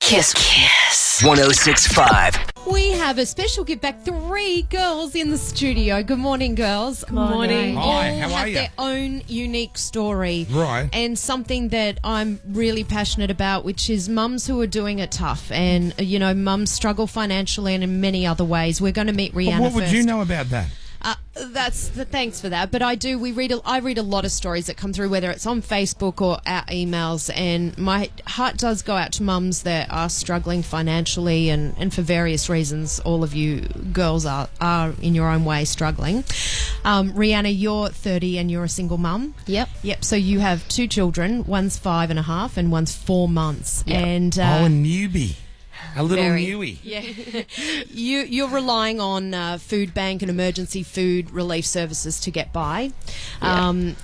Kiss. 106.5. We have a special give back. 3 girls in the studio. Good morning, girls. Good morning. Hi, All how are have you? their own unique story. Right. And something that I'm really passionate about, which is mums who are doing it tough. And, you know, mums struggle financially and in many other ways. We're going to meet Rhianna What would first. you know about that? Thanks for that. But I read a lot of stories that come through, whether it's on Facebook or our emails, and my heart does go out to mums that are struggling financially and for various reasons. All of you girls are in your own way struggling. Rhianna, you're 30 and you're a single mum. Yep. So you have 2 children. One's 5.5 and one's 4 months. Yep. And a newbie. A little Very. newie. yeah, you're relying on food bank and emergency food relief services to get by, and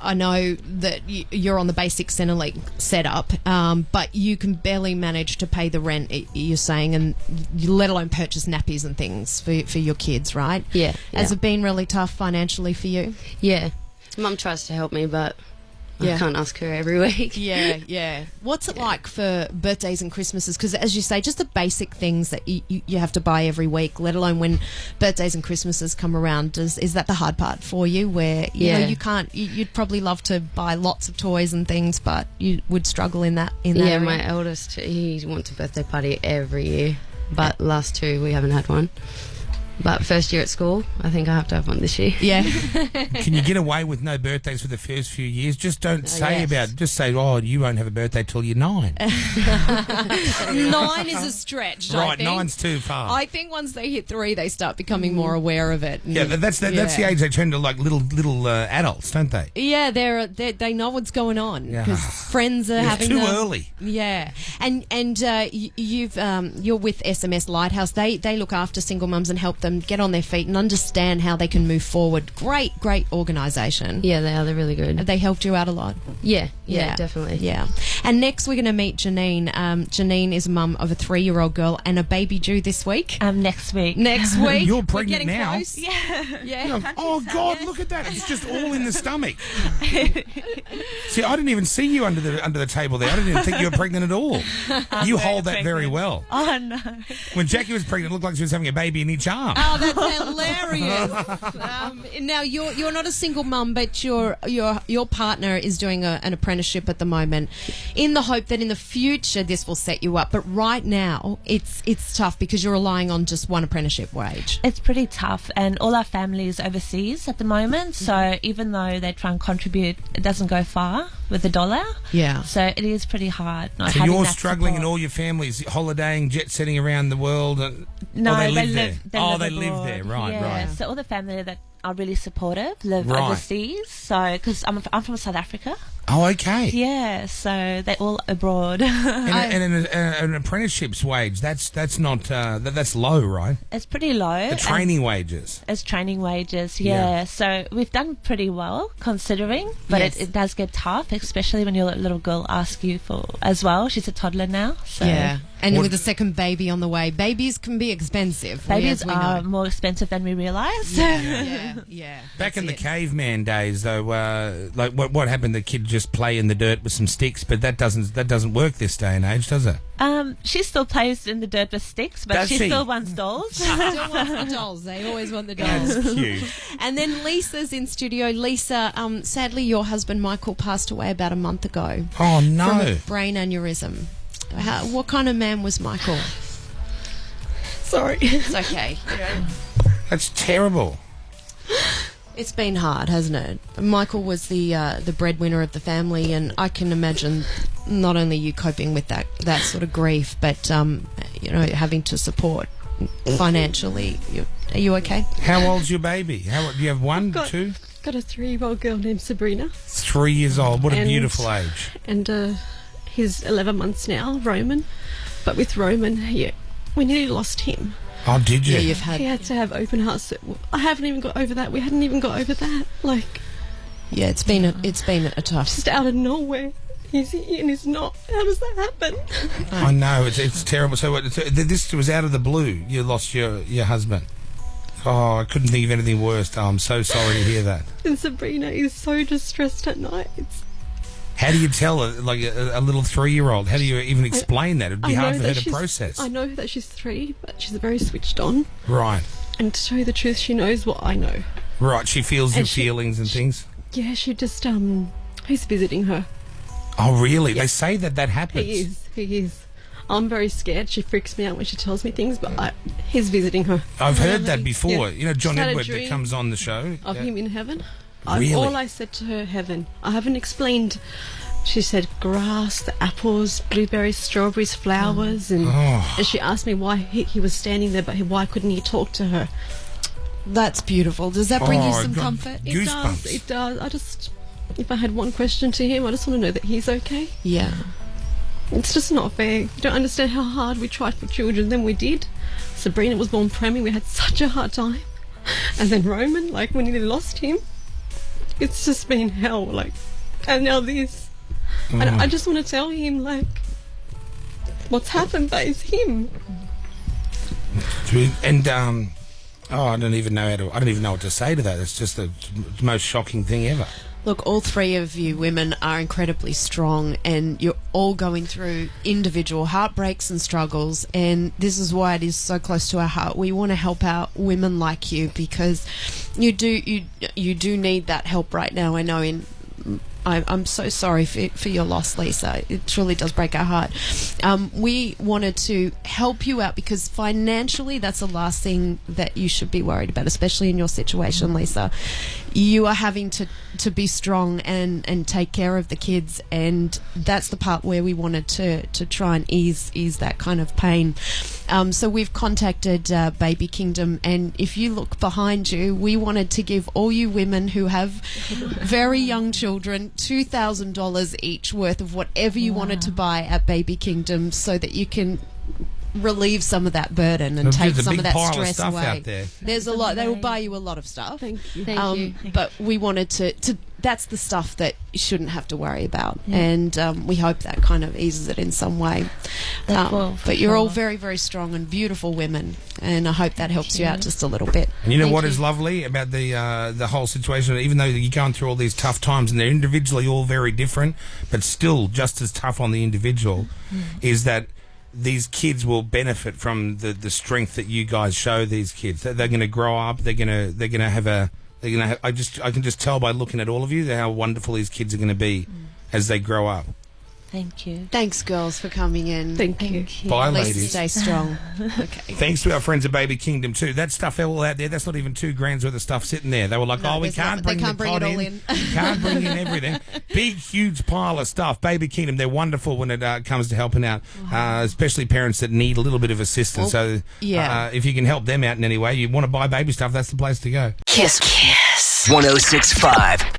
I know that you're on the basic Centrelink setup, but you can barely manage to pay the rent. You're saying, and let alone purchase nappies and things for your kids, right? Yeah. Has it been really tough financially for you? Yeah. Mum tries to help me, but I can't ask her every week. Yeah. What's it like for birthdays and Christmases? Because, as you say, just the basic things that you have to buy every week, let alone when birthdays and Christmases come around. Is that the hard part for you, where you know you can't? You'd probably love to buy lots of toys and things, but you would struggle in that. Yeah, area? my eldest, he wants a birthday party every year, but last 2 we haven't had one. But first year at school, I think I have to have one this year. Yeah. Can you get away with no birthdays for the first few years? Just don't say yes. just say, oh, you won't have a birthday till you're 9. 9 is a stretch. I Right, think. 9's too far. I think once they hit 3, they start becoming more aware of it. Yeah, that's the age they turn to like little adults, don't they? Yeah, they know what's going on because friends are having too early. Yeah, and you're with SMS Lighthouse. They look after single mums and help them get on their feet and understand how they can move forward. Great organisation. Yeah, they are. They're really good. Have they helped you out a lot? Yeah, definitely. Yeah. And next we're going to meet Janine. Janine is a mum of a 3-year-old girl and a baby due this week. Next week. Next week. You're We're pregnant getting now. close. Yeah. Oh, God, look at that. It's just all in the stomach. See, I didn't even see you under the table there. I didn't even think you were pregnant at all. You hold that very well. Oh, no. When Jackie was pregnant, it looked like she was having a baby in each arm. Oh, that's hilarious. Now you're not a single mum, but your partner is doing an apprenticeship at the moment, in the hope that in the future this will set you up. But right now it's tough because you're relying on just one apprenticeship wage. It's pretty tough, and all our family is overseas at the moment, so even though they try and contribute, it doesn't go far with the dollar. Yeah. So it is pretty hard. Not So having you're that struggling, and support. all your family's holidaying, jet setting around the world. No, they live live there. They They live abroad. there. Right, yeah. right. So all the family that are really supportive live Right. overseas. So because I'm from South Africa. Oh, okay. Yeah. So they're all abroad. And an apprenticeship's wage, that's not that's low, right? It's pretty low. The training wages. It's training wages, yeah. So we've done pretty well considering, but Yes. it does get tough, especially when your little girl asks you for as well. She's a toddler now, so Yeah. And What- with a second baby on the way, babies can be expensive. babies as we are know. more expensive than we realise. Yeah. Back in the That's it. caveman days, though, like what happened? The kid just play in the dirt with some sticks, but that doesn't work this day and age, does it? She still plays in the dirt with sticks, but Does she she? still wants dolls. Still wants the dolls. They always want the dolls. That's cute. And then Lisa's in studio. Lisa, sadly, your husband Michael passed away about a month ago Oh from no! a brain aneurysm. What kind of man was Michael? Sorry. It's okay. That's terrible. It's been hard, hasn't it? Michael was the breadwinner of the family, and I can imagine not only you coping with that sort of grief, but having to support financially. Are you okay? How old's your baby? Do you have one, two, Got a 3-year-old girl named Sabrina, 3 years old? What a And- beautiful age. and he's 11 months now, Roman. But with Roman, we nearly lost him. Oh, did you? Yeah, you've had. He had to have open heart. I haven't even got over that. We hadn't even got over that. Like, Yeah, it's been a tough. just out of nowhere. He's here and he's not. How does that happen? I know, it's terrible. So this was out of the blue. You lost your husband. Oh, I couldn't think of anything worse. Oh, I'm so sorry to hear that. And Sabrina is so distressed at night. How do you tell a little 3-year-old? How do you even explain that? It'd be hard for her to process. I know that she's 3, but she's very switched on. Right. And to tell you the truth, she knows what I know. Right, she feels your feelings and things? Yeah, she just, he's visiting her. Oh, really? Yeah. They say that happens. He is. I'm very scared. She freaks me out when she tells me things, but he's visiting her. I've heard that before. Yeah. You know, John Edward that dream comes on the show. Of him in heaven. Really? All I said to her, heaven. I haven't explained. She said grass, the apples, blueberries, strawberries, flowers, and she asked me why he was standing there, but why couldn't he talk to her? That's beautiful. Does that bring you some comfort? Goosebumps. It does. If I had one question to him, I just want to know that he's okay. Yeah. It's just not fair. You don't understand how hard we tried for children. Then we did. Sabrina was born preemie. We had such a hard time. And then Roman, we nearly lost him. It's just been hell, and now this. And I just want to tell him, what's happened, but it's him. And, I don't even know what to say to that. It's just the most shocking thing ever. Look, all 3 of you women are incredibly strong, and you're all going through individual heartbreaks and struggles, and this is why it is so close to our heart. We want to help out women like you, because you do need that help right now. I know I'm so sorry for your loss, Lisa. It truly does break our heart. We wanted to help you out because financially that's the last thing that you should be worried about, especially in your situation, Lisa. You are having to be strong and take care of the kids, and that's the part where we wanted to try and ease that kind of pain. So we've contacted Baby Kingdom, and if you look behind you, we wanted to give all you women who have very young children $2,000 each worth of whatever you wanted to buy at Baby Kingdom, so that you can relieve some of that burden and take some of that stress away. Out there. There's a lot. They will buy you a lot of stuff. Thank you. Thank you. But we wanted to that's the stuff that you shouldn't have to worry about, and we hope that kind of eases it in some way. But you're all very, very strong and beautiful women, and I hope that helps you out just a little bit. And you know what is lovely about the whole situation, even though you're going through all these tough times and they're individually all very different, but still just as tough on the individual, is that these kids will benefit from the strength that you guys show these kids. They're going to grow up. They're going to have. I can just tell by looking at all of you how wonderful these kids are going to be as they grow up. Thank you. Thanks, girls, for coming in. Thank you. Bye, Lisa, ladies. stay strong. Okay. Thanks to our friends at Baby Kingdom too. That stuff all out there, that's not even $2,000 worth of stuff sitting there. They were like, we can't bring the pot in. Can't bring in everything. Big, huge pile of stuff. Baby Kingdom, they're wonderful when it comes to helping out, especially parents that need a little bit of assistance. So if you can help them out in any way, you want to buy baby stuff, that's the place to go. Kiss 106.5.